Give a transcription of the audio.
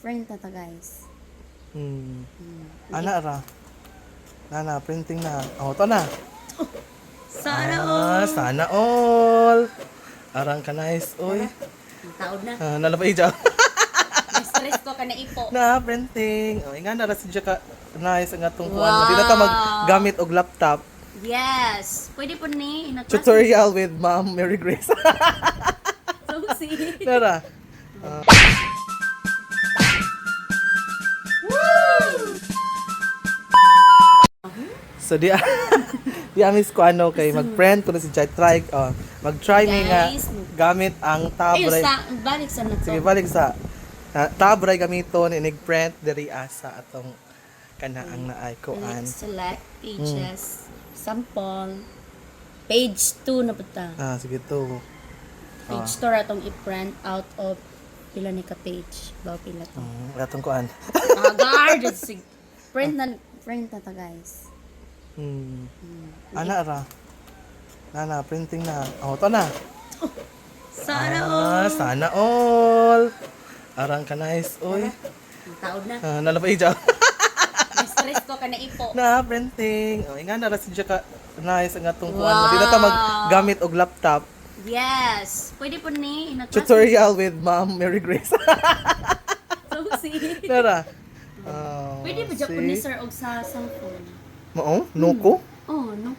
Print na ta guys. Ana ra. Nana, printing na. Oh, ito na. Sana all. Sana all. Arang ka nice. Uy. Ang taod na. Nalabay dyan. Stress ko ka na ipo. Na, printing. Oh, nga na, rasin siya ka nice ang atong kuan. Wow. Di na ta maggamit og laptop. Yes. Pwede po ni. Tutorial with Ma'am Mary Grace. So, see. Nara. So di amis ko ano kay mag-print ko na si Jai try mag-try mi nga Guys, gamit ang tab Ayun, ray. balik sa na to. Sige balik sa tab ray gamiton inig print diri asa atong kana ang naay kuan. Select pages. Sample. Page 2 na puta. Sige to. Page 2 ratong i-print out of pila ni ka page. Bawa pila to. Atong kuan. Guard! Print na ta guys. Ana ra. Nana, printing na. Oh, ito na. Sana all. Sana all. Arang ka nice. Uy. Ang taod na. Nalabay dyan. Stress ko ka na ipo. Na, printing. Oh, nga na, rasin siya ka nice ang atong kuan. Wow. Di na ta maggamit og laptop. Yes. Pwede po ni. Tutorial with Ma'am Mary Grace. So, see. Nara. Pwede po dyan po ni sir og sa cellphone. Mao? Nuko? Oh, no